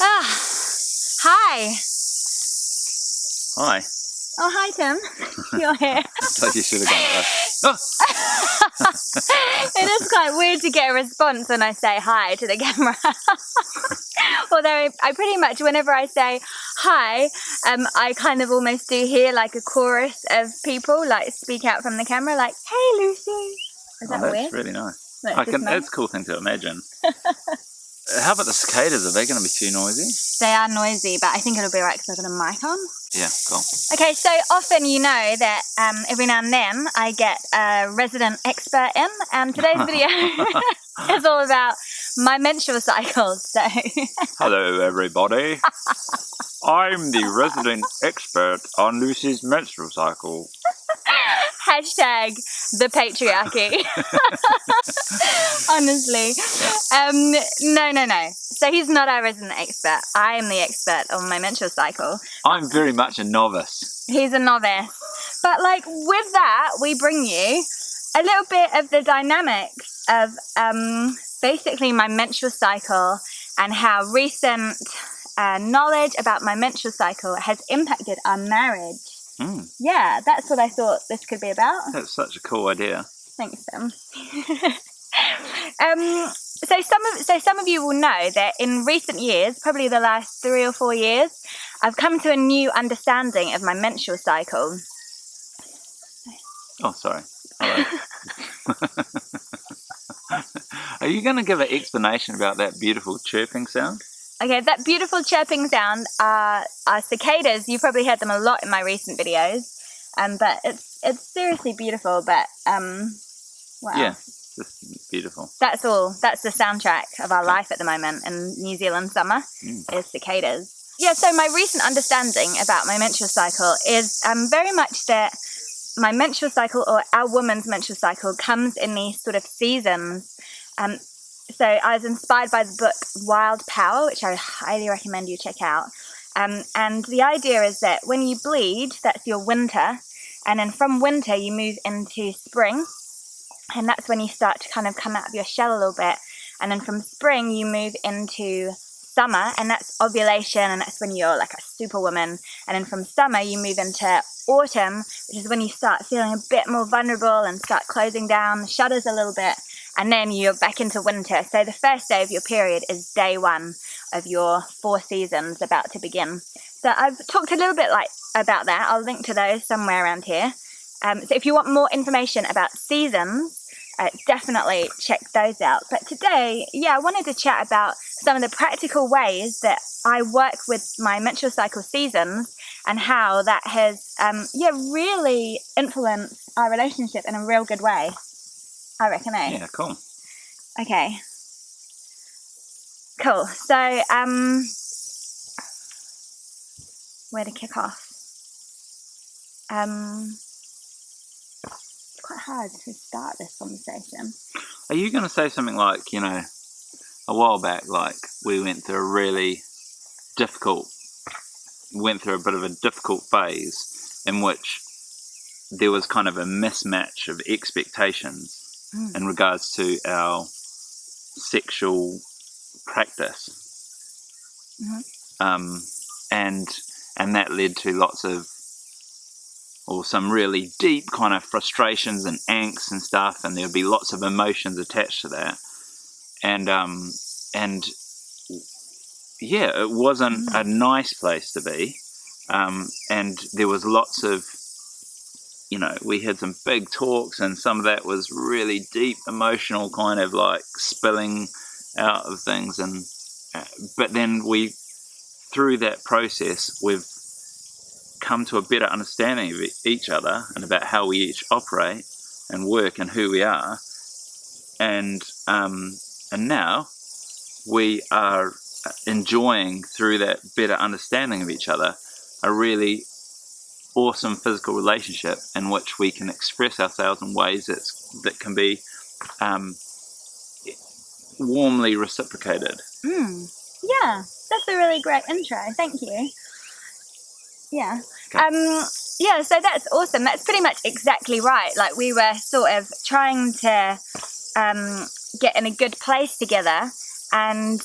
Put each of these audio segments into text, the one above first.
Hi. Hi. Oh, hi, Tim. You're here. I thought you should have gone like that. It is quite weird to get a response when I say hi to the camera. Although I pretty much, whenever I say hi, I kind of almost do hear like a chorus of people like speak out from the camera like, hey, Lucy. Is that that's weird? really nice. That's That's a cool thing to imagine. How about the cicadas? Are they going to be too noisy? They are noisy, but I think it'll be right because I've got a mic on. Yeah, cool. Okay, so often you know that every now and then I get a resident expert in, and today's video is all about my menstrual cycle. So, hello everybody. I'm the resident expert on Lucy's menstrual cycle. hashtag the patriarchy. Honestly. No. So he's not our resident expert. I am the expert on my menstrual cycle. I'm very much a novice. He's a novice. But like with that, we bring you a little bit of the dynamics of basically my menstrual cycle and how recent knowledge about my menstrual cycle has impacted our marriage. Yeah, that's what I thought this could be about. That's such a cool idea. Thanks, Tim. So some of you will know that in recent years, probably the last 3 or 4 years, I've come to a new understanding of my menstrual cycle. Oh, sorry. Hello. Are you going to give an explanation about that beautiful chirping sound? Okay, that beautiful chirping sound are cicadas. You've probably heard them a lot in my recent videos, but it's seriously beautiful. But wow. Yeah, just beautiful. That's all. That's the soundtrack of our life at the moment in New Zealand summer is cicadas. Yeah. So my recent understanding about my menstrual cycle is very much that my menstrual cycle, or our woman's menstrual cycle, comes in these sort of seasons. So I was inspired by the book Wild Power, which I highly recommend you check out. And the idea is that when you bleed, that's your winter. And then from winter, you move into spring. And that's when you start to kind of come out of your shell a little bit. And then from spring, you move into summer. And that's ovulation. And that's when you're like a superwoman. And then from summer, you move into autumn, which is when you start feeling a bit more vulnerable and start closing down the shutters a little bit. And then you're back into winter. So the first day of your period is day 1 of your 4 seasons about to begin. So I've talked a little bit about that. I'll link to those somewhere around here. So if you want more information about seasons, definitely check those out. But today, I wanted to chat about some of the practical ways that I work with my menstrual cycle seasons and how that has, really influenced our relationship in a real good way. I reckon, eh? Yeah, cool. Okay. Cool. So, where to kick off? It's quite hard to start this conversation. Are you going to say something like, a while back, like we went through a bit of a difficult phase in which there was kind of a mismatch of expectations in regards to our sexual practice, and that led to some really deep kind of frustrations and angst and stuff, and there would be lots of emotions attached to that, and it wasn't a nice place to be, and there was lots of, we had some big talks, and some of that was really deep emotional kind of like spilling out of things, and but then through that process, we've come to a better understanding of each other and about how we each operate and work and who we are, and now we are enjoying, through that better understanding of each other, a really awesome physical relationship in which we can express ourselves in ways that can be warmly reciprocated. Yeah, that's a really great intro. Thank you. Yeah. Okay. So that's awesome. That's pretty much exactly right. Like we were sort of trying to get in a good place together, and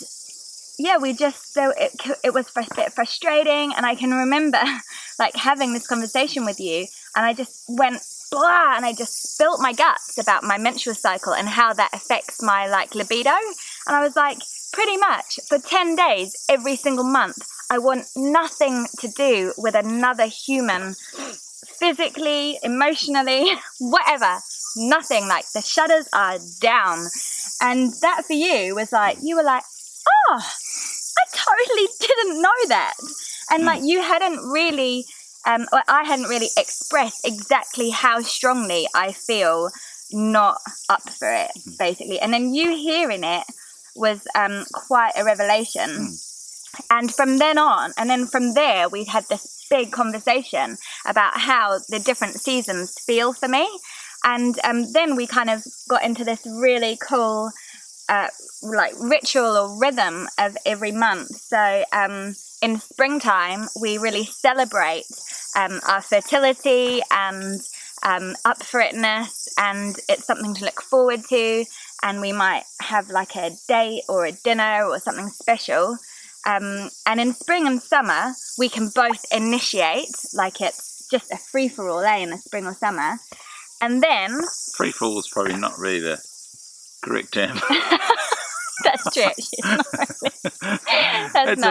it was a bit frustrating, and I can remember like having this conversation with you, and I just went blah, and I just spilt my guts about my menstrual cycle and how that affects my like libido. And I was like, pretty much for 10 days every single month, I want nothing to do with another human, physically, emotionally, whatever, nothing. Like the shutters are down. And that for you was like, you were like, oh, I totally didn't know that. And like you hadn't really, or I hadn't really expressed exactly how strongly I feel not up for it, basically. And then you hearing it was quite a revelation. And from then on, and then from there, we had this big conversation about how the different seasons feel for me. And then we kind of got into this really cool like ritual or rhythm of every month. So in springtime, we really celebrate our fertility and up for itness, and it's something to look forward to. And we might have like a date or a dinner or something special. And in spring and summer, we can both initiate, like it's just a free-for-all, in the spring or summer. And then... Free-for-all is probably not really the correct term. That's true, actually. It's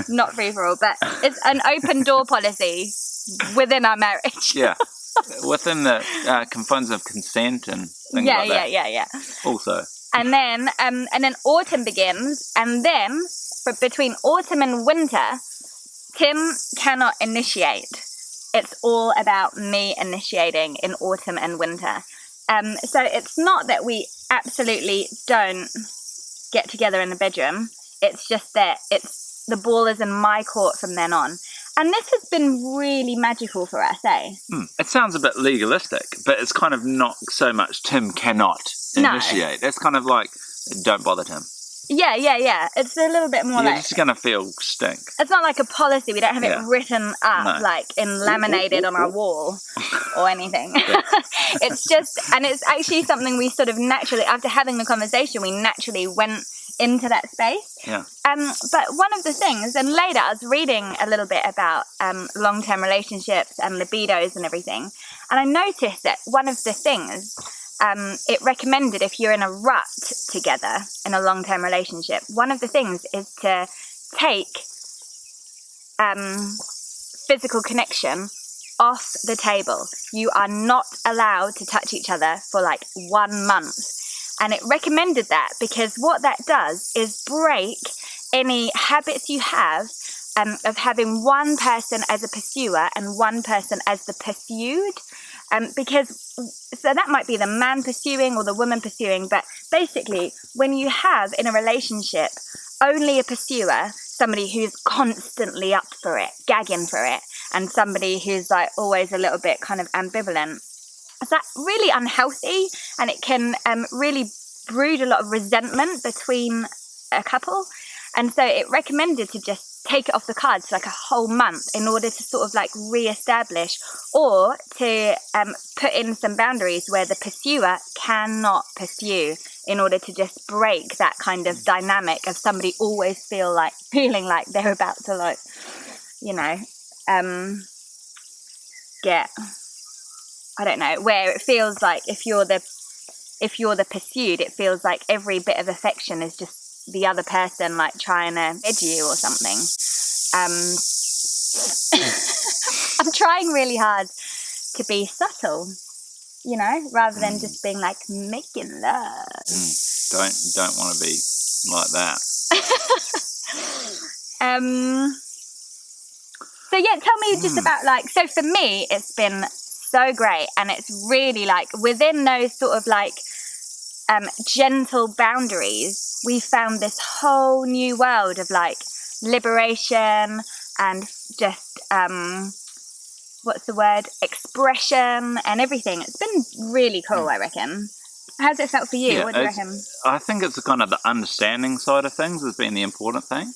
not free-for-all, but it's an open door policy within our marriage. Yeah, within the confines of consent and things like that. Yeah. Also. And then autumn begins, and then between autumn and winter, Tim cannot initiate. It's all about me initiating in autumn and winter. So it's not that we absolutely don't get together in the bedroom. It's just that the ball is in my court from then on. And this has been really magical for us, eh? It sounds a bit legalistic, but it's kind of not so much Tim cannot initiate. That's kind of like, don't bother Tim. Yeah. It's a little bit more You're like... just going to feel stink. It's not like a policy. We don't have it written up, like laminated on our wall or anything. It's just... And it's actually something we sort of naturally, after having the conversation, we naturally went into that space. Yeah. But one of the things, and later I was reading a little bit about long-term relationships and libidos and everything, and I noticed that one of the things it recommended, if you're in a rut together in a long-term relationship, one of the things is to take physical connection off the table. You are not allowed to touch each other for like 1 month. And it recommended that because what that does is break any habits you have of having one person as a pursuer and one person as the pursued. So that might be the man pursuing or the woman pursuing, but basically when you have in a relationship only a pursuer, somebody who's constantly up for it, gagging for it, and somebody who's like always a little bit kind of ambivalent, is that really unhealthy, and it can really brood a lot of resentment between a couple. And so it recommended to just take it off the cards for like a whole month in order to sort of like re-establish, or to put in some boundaries where the pursuer cannot pursue, in order to just break that kind of dynamic of somebody always feeling like they're about to like, get, I don't know, where it feels like if you're the pursued, it feels like every bit of affection is just the other person like trying to bed you or something. I'm trying really hard to be subtle, rather than just being like making love. Don't want to be like that. So yeah, tell me just about so for me it's been so great, and it's really like within those sort of like gentle boundaries, we found this whole new world of like liberation and just expression and everything. It's been really cool, I reckon. How's it felt for you? What do you reckon? I think it's kind of the understanding side of things has been the important thing.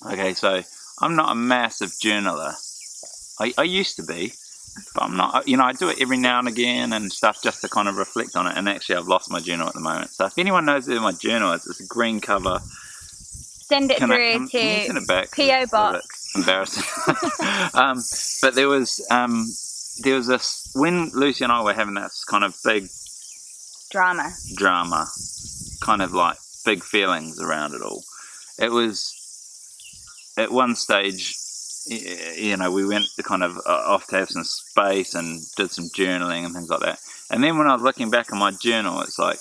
Okay, so I'm not a massive journaler. I used to be, But I'm not, I do it every now and again and stuff just to kind of reflect on it. And actually, I've lost my journal at the moment. So if anyone knows where my journal is, it's a green cover. Send it through can you send it back? to P.O. Box. Embarrassing. But there was this, when Lucy and I were having this kind of big drama, kind of like big feelings around it all. It was at one stage, we went to kind of off to have some space and did some journaling and things like that. And then when I was looking back on my journal, it's like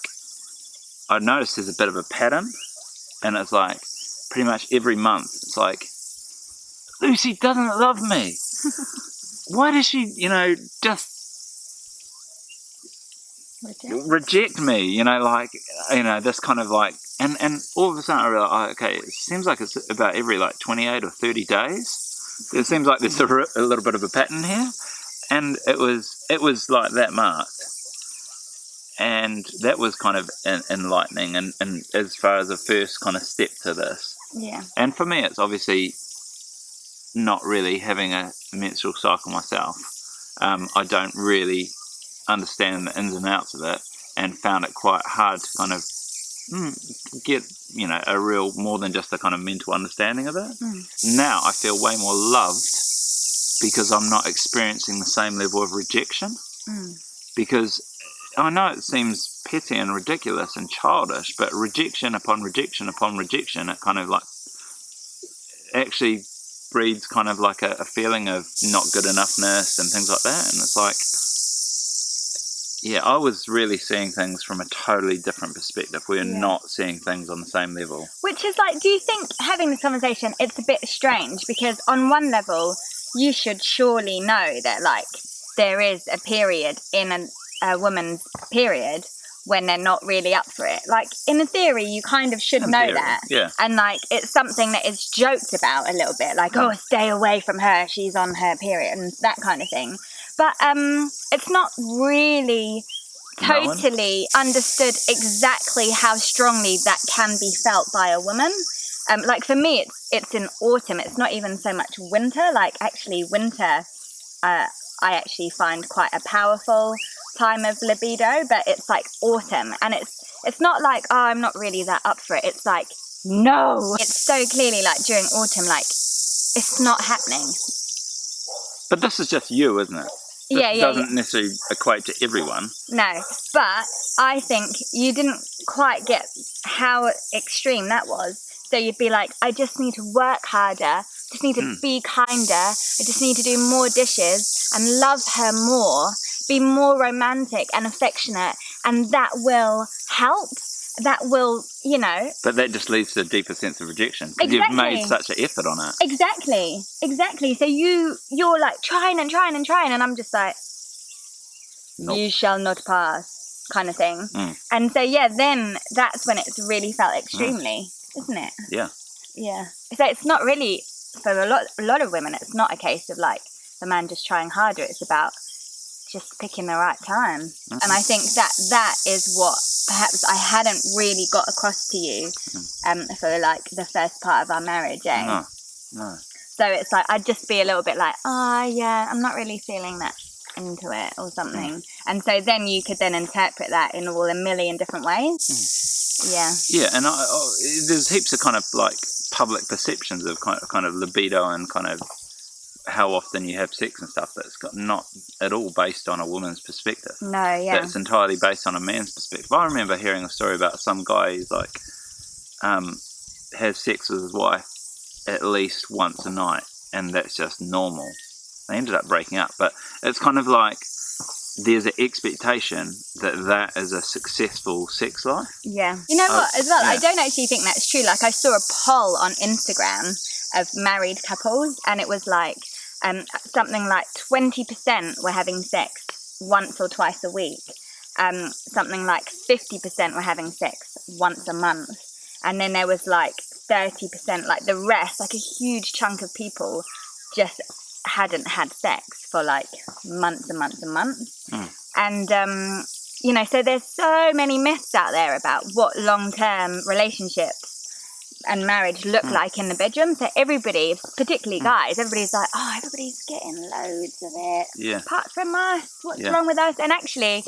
I noticed there's a bit of a pattern, and it's like pretty much every month it's like, Lucy doesn't love me. Why does she, just reject me? This kind of like, and all of a sudden I realized, okay, it seems like it's about every like 28 or 30 days. It seems like there's a little bit of a pattern here, and it was like that marked, and that was kind of enlightening, and as far as the first kind of step to this. Yeah. And for me, it's obviously not really having a menstrual cycle myself. I don't really understand the ins and outs of it, and found it quite hard to kind of get a real, more than just a kind of mental understanding of it. Now I feel way more loved because I'm not experiencing the same level of rejection, because I know it seems petty and ridiculous and childish, but rejection upon rejection upon rejection, it kind of like actually breeds kind of like a feeling of not good enoughness and things like that. And it's like, I was really seeing things from a totally different perspective. We're not seeing things on the same level. Which is like, do you think having this conversation, it's a bit strange? Because on one level, you should surely know that, like, there is a period in a woman's period when they're not really up for it. Like, in theory, you kind of should know that. Yeah. And, like, it's something that is joked about a little bit. Like, oh, stay away from her, she's on her period, and that kind of thing. But it's not really totally understood exactly how strongly that can be felt by a woman. Like, for me, it's in autumn. It's not even so much winter. Like, actually, winter, I actually find quite a powerful time of libido. But it's like autumn, and it's not like, oh, I'm not really that up for it. It's like, no. It's so clearly like during autumn, like, it's not happening. But this is just you, isn't it? This doesn't necessarily equate to everyone. No, but I think you didn't quite get how extreme that was. So you'd be like, I just need to work harder, I just need to be kinder, I just need to do more dishes and love her more, be more romantic and affectionate, and that will help. That will, But that just leads to a deeper sense of rejection, because you've made such an effort on it. Exactly. So you're like trying, and I'm just like, nope. You shall not pass, kind of thing. And so then that's when it's really felt extremely, isn't it? Yeah. So it's not really, for a lot of women, it's not a case of like the man just trying harder. It's about just picking the right time. And I think that is what perhaps I hadn't really got across to you for like the first part of our marriage, No. So it's like I'd just be a little bit like, I'm not really feeling that into it or something. And so then you could then interpret that in all a million different ways. Yeah, and there's heaps of kind of like public perceptions of kind of libido and kind of how often you have sex and stuff that's not at all based on a woman's perspective. No, yeah. That's entirely based on a man's perspective. I remember hearing a story about some guy who's like has sex with his wife at least once a night, and that's just normal. They ended up breaking up, but it's kind of like there's an expectation that is a successful sex life. Yeah. You know what, as well, I don't actually think that's true. Like, I saw a poll on Instagram of married couples, and it was like something like 20% were having sex once or twice a week. Something like 50% were having sex once a month. And then there was like 30%, like the rest, like a huge chunk of people just hadn't had sex for like months and months and months. And, so there's so many myths out there about what long-term relationships and marriage look like in the bedroom. So everybody, particularly guys, everybody's like, oh, everybody's getting loads of it. Yeah. Apart from us, what's wrong with us? And actually,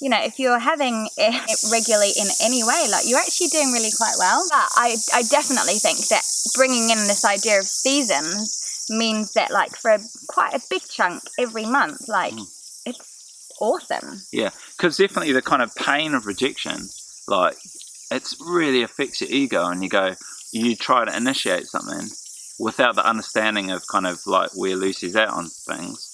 you know, if you're having it regularly in any way, like, you're actually doing really quite well. But I definitely think that bringing in this idea of seasons means that, like, for quite a big chunk every month, like, it's awesome. Yeah, because definitely the kind of pain of rejection, like, it's really affects your ego, and you try to initiate something without the understanding of kind of like where Lucy's at on things,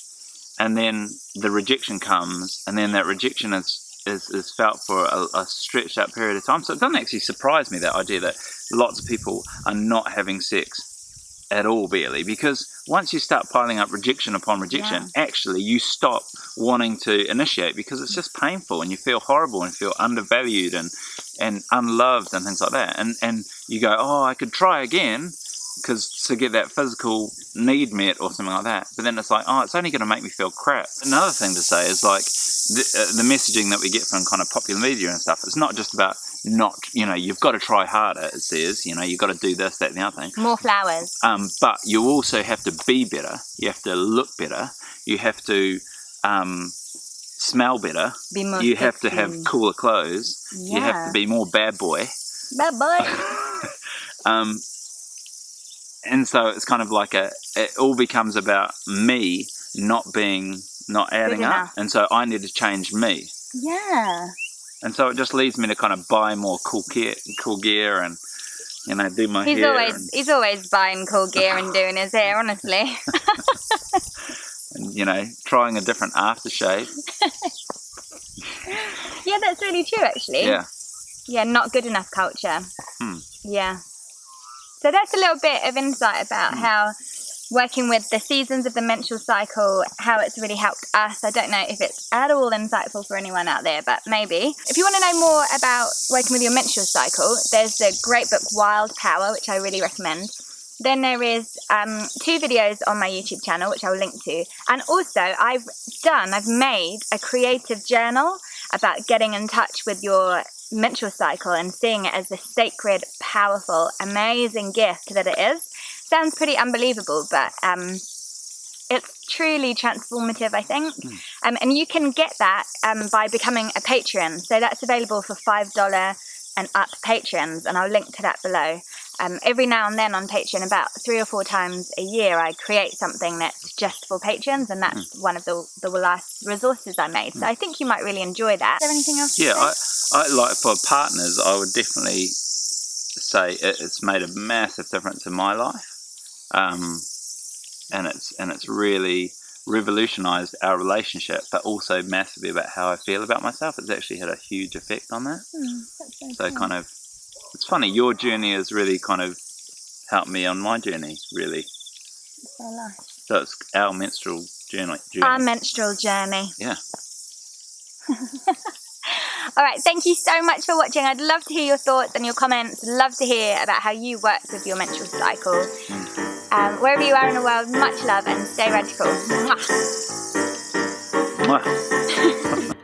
and then the rejection comes, and then that rejection is felt for a stretched out period of time. So it doesn't actually surprise me, that idea that lots of people are not having sex at all, barely, because once you start piling up rejection upon rejection, actually you stop wanting to initiate, because it's just painful and you feel horrible and feel undervalued and unloved and things like that, and you go, oh, I could try again because to get that physical need met or something like that, but then it's like, oh, it's only going to make me feel crap. Another thing to say is, like, the messaging that we get from kind of popular media and stuff, it's not just about not, you know, you've got to try harder, it says, you know, you've got to do this, that and the other thing. More flowers. But you also have to be better, you have to look better, you have to smell better, Be more you have sexy. to have cooler clothes, you have to be more bad boy. Bad boy. And so it's kind of like it all becomes about me not adding up, and so I need to change me. Yeah. And so it just leads me to kind of buy more cool gear and, you know, do my hair. He's always buying cool gear and doing his hair, honestly. And, you know, trying a different aftershave. Yeah, that's really true, actually. Yeah. Yeah, not good enough culture. Yeah. So that's a little bit of insight about how working with the seasons of the menstrual cycle, how it's really helped us. I don't know if it's at all insightful for anyone out there, but maybe. If you want to know more about working with your menstrual cycle, there's the great book Wild Power, which I really recommend. Then there is 2 videos on my YouTube channel, which I will link to. And also, I've made a creative journal about getting in touch with your menstrual cycle and seeing it as the sacred, powerful, amazing gift that it is. Sounds pretty unbelievable, but it's truly transformative, I think. And you can get that by becoming a Patreon. So that's available for $5 and up patrons, and I'll link to that below. Every now and then on Patreon, about 3 or 4 times a year, I create something that's just for patrons, and that's one of the last resources I made. So I think you might really enjoy that. Is there anything else? Yeah, I like, for partners, I would definitely say it's made a massive difference in my life, and it's really revolutionized our relationship, but also massively about how I feel about myself. It's actually had a huge effect on that. So kind of, it's funny, your journey has really kind of helped me on my journey, really. So it's our menstrual journey. Our menstrual journey. Yeah. All right, thank you so much for watching. I'd love to hear your thoughts and your comments. Love to hear about how you work with your menstrual cycle. Wherever you are in the world, much love and stay radical. Mwah. Mwah.